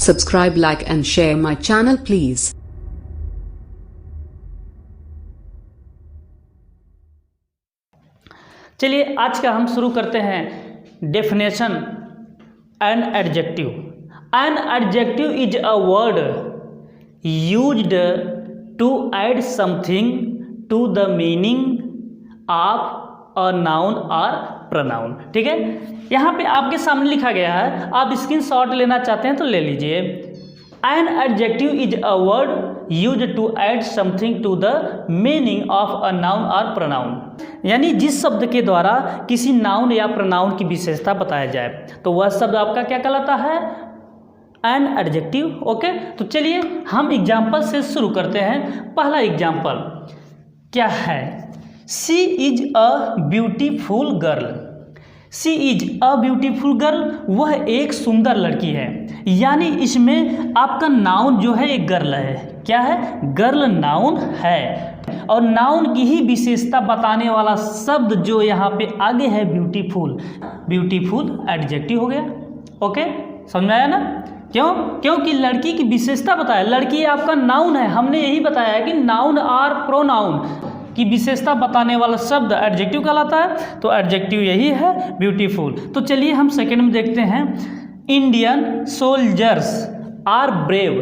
Subscribe, like and share my channel please. चलिए आज का हम शुरू करते हैं definition an adjective. An adjective is a word used to add something to the meaning of a noun और pronoun. ठीक है, यहाँ पे आपके सामने लिखा गया है, आप स्क्रीनशॉट लेना चाहते हैं तो ले लीजिए। An adjective is a word used to add something to the meaning of a noun और प्रोनाउन, यानी जिस शब्द के द्वारा किसी नाउन या प्रोनाउन की विशेषता बताया जाए तो वह शब्द आपका क्या कहलाता है? An adjective. ओके, तो चलिए हम एग्जाम्पल से शुरू करते हैं। पहला एग्जाम्पल क्या है? She is a beautiful girl. She is a beautiful girl, वह एक सुंदर लड़की है, यानी इसमें आपका नाउन जो है एक गर्ल है। क्या है? गर्ल नाउन है, और नाउन की ही विशेषता बताने वाला शब्द जो यहाँ पे आगे है ब्यूटीफुल, ब्यूटीफुल एडजेक्टिव हो गया। ओके, समझ में आया ना? क्यों? क्योंकि लड़की की विशेषता बताया। लड़की आपका नाउन है, हमने यही बताया है कि नाउन और प्रोनाउन की विशेषता बताने वाला शब्द एडजेक्टिव कहलाता है, तो एडजेक्टिव यही है ब्यूटीफुल। तो चलिए हम सेकंड में देखते हैं। Indian soldiers are brave.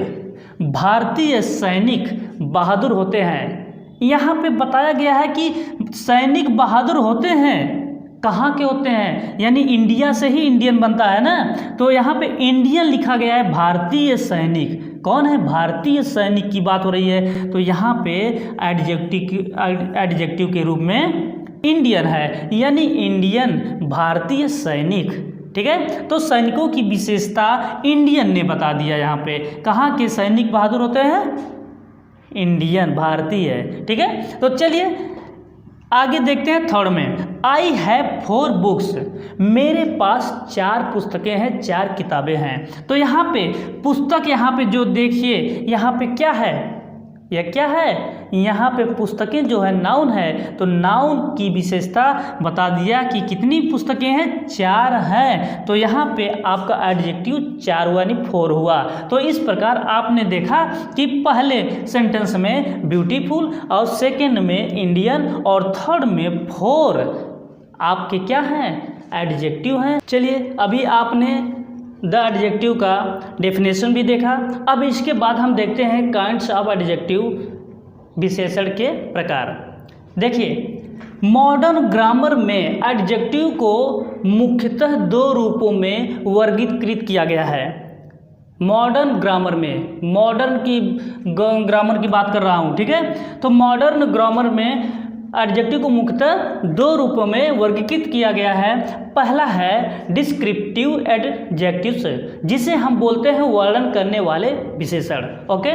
भारतीय सैनिक बहादुर होते हैं। यहाँ पे बताया गया है कि सैनिक बहादुर होते हैं। कहाँ के होते हैं? यानी इंडिया से ही इंडियन बनता है ना, तो यहाँ पे इंडियन लिखा गया है। भारतीय सैनिक कौन है? भारतीय सैनिक की बात हो रही है, तो यहाँ पे एडजेक्टिव के रूप में इंडियन है, यानी इंडियन भारतीय सैनिक। ठीक है, तो सैनिकों की विशेषता इंडियन ने बता दिया। यहाँ पे कहाँ के सैनिक बहादुर होते हैं? इंडियन, भारतीय। ठीक है, तो चलिए आगे देखते हैं थर्ड में। I have 4 books. मेरे पास 4 पुस्तकें हैं, 4 किताबें हैं। तो यहाँ पे पुस्तक, यहाँ पे जो देखिए यहाँ पे क्या है? यह क्या है? यहाँ पे पुस्तकें जो है नाउन है, तो नाउन की विशेषता बता दिया कि कितनी पुस्तकें हैं? 4 हैं। तो यहाँ पे आपका एडजेक्टिव 4 हुआ, यानी 4 हुआ। तो इस प्रकार आपने देखा कि पहले सेंटेंस में ब्यूटीफुल, और सेकेंड में इंडियन, और थर्ड में 4 आपके क्या हैं? एडजेक्टिव हैं। चलिए अभी आपने द एडजेक्टिव का डेफिनेशन भी देखा। अब इसके बाद हम देखते हैं काइंड्स ऑफ एडजेक्टिव, विशेषण के प्रकार। देखिए मॉडर्न ग्रामर में एडजेक्टिव को मुख्यतः 2 रूपों में वर्गीकृत किया गया है। मॉडर्न ग्रामर में, मॉडर्न की ग्रामर की बात कर रहा हूँ। ठीक है, तो मॉडर्न ग्रामर में एडजेक्टिव को मुख्यतः 2 रूपों में वर्गीकृत किया गया है। पहला है डिस्क्रिप्टिव एडजेक्टिव्स, जिसे हम बोलते हैं वर्णन करने वाले विशेषण। ओके,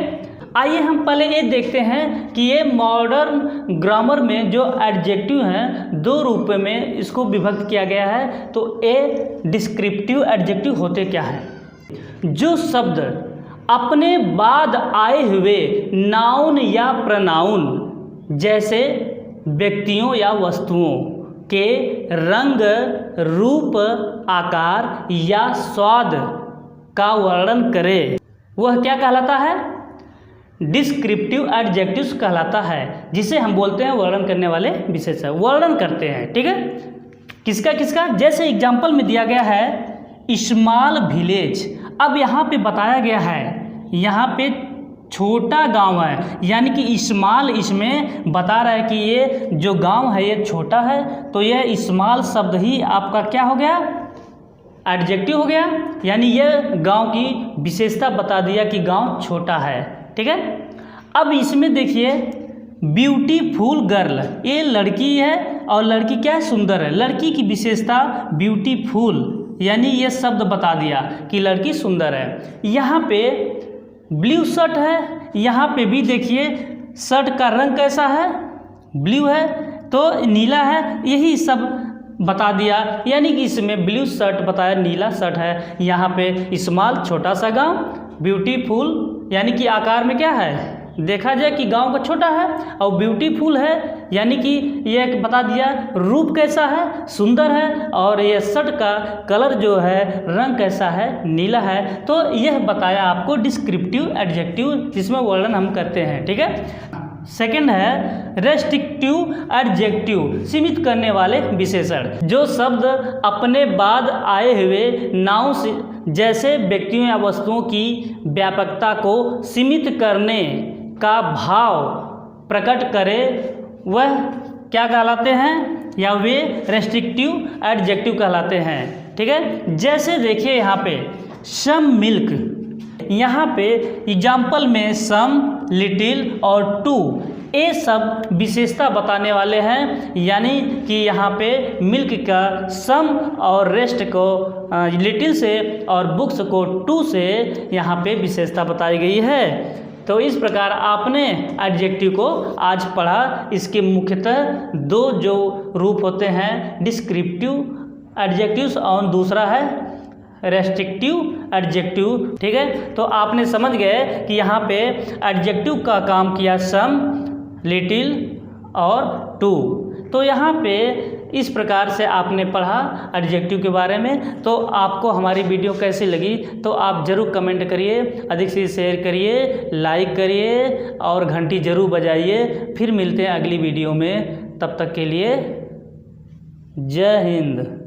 आइए हम पहले ये देखते हैं कि ये मॉडर्न ग्रामर में जो एडजेक्टिव हैं 2 रूप में इसको विभक्त किया गया है। तो ए डिस्क्रिप्टिव एडजेक्टिव होते क्या है? जो शब्द अपने बाद आए हुए नाउन या प्रोनाउन, जैसे व्यक्तियों या वस्तुओं के रंग, रूप, आकार या स्वाद का वर्णन करे, वह क्या कहलाता है? डिस्क्रिप्टिव एडजेक्टिव्स कहलाता है, जिसे हम बोलते हैं वर्णन करने वाले विशेषण। वर्णन करते हैं। ठीक है, किसका किसका? जैसे एग्जाम्पल में दिया गया है स्मॉल विलेज। अब यहाँ पे बताया गया है, यहाँ पे छोटा गांव है, यानी कि स्मॉल इसमें बता रहा है कि ये जो गांव है ये छोटा है, तो यह स्मॉल शब्द ही आपका क्या हो गया? एडजेक्टिव हो गया, यानी यह गांव की विशेषता बता दिया कि गांव छोटा है। ठीक है, अब इसमें देखिए ब्यूटीफुल गर्ल, ये लड़की है, और लड़की क्या है? सुंदर है। लड़की की विशेषता ब्यूटीफुल, यानी ये शब्द बता दिया कि लड़की सुंदर है। यहाँ पे ब्लू शर्ट है, यहाँ पे भी देखिए शर्ट का रंग कैसा है? ब्लू है, तो नीला है, यही सब बता दिया, यानी कि इसमें ब्लू शर्ट बताया, नीला शर्ट है। यहाँ पे स्मॉल छोटा सा गांव, ब्यूटीफुल यानी कि आकार में क्या है? देखा जाए कि गांव का छोटा है, और ब्यूटीफुल है यानी कि ये बता दिया रूप कैसा है, सुंदर है, और ये शर्ट का कलर जो है, रंग कैसा है, नीला है। तो यह बताया आपको डिस्क्रिप्टिव एडजेक्टिव, जिसमें वर्णन हम करते हैं। ठीक है। सेकंड है रेस्ट्रिक्टिव एडजेक्टिव, सीमित करने वाले विशेषण। जो शब्द अपने बाद आए हुए नाउन से जैसे व्यक्तियों या वस्तुओं की व्यापकता को सीमित करने का भाव प्रकट करे, वह क्या कहलाते हैं, या वे रेस्ट्रिक्टिव एडजेक्टिव कहलाते हैं। ठीक है। जैसे देखिए यहाँ पे सम मिल्क, यहाँ पे एग्जाम्पल में सम, लिटिल और टू, ये सब विशेषता बताने वाले हैं। यानी कि यहाँ पे मिल्क का सम और रेस्ट को लिटिल से और बुक्स को टू से यहाँ पे विशेषता बताई गई है। तो इस प्रकार आपने एडजेक्टिव को आज पढ़ा। इसके मुख्यतः दो जो रूप होते हैं, डिस्क्रिप्टिव एडजेक्टिव्स और दूसरा है रेस्ट्रिक्टिव एडजेक्टिव। ठीक है। तो आपने समझ गए कि यहाँ पे एडजेक्टिव का काम किया सम, लिटिल और टू। तो यहाँ पे इस प्रकार से आपने पढ़ा एडजेक्टिव के बारे में। तो आपको हमारी वीडियो कैसी लगी तो आप ज़रूर कमेंट करिए, अधिक से शेयर करिए, लाइक करिए और घंटी ज़रूर बजाइए। फिर मिलते हैं अगली वीडियो में, तब तक के लिए जय हिंद।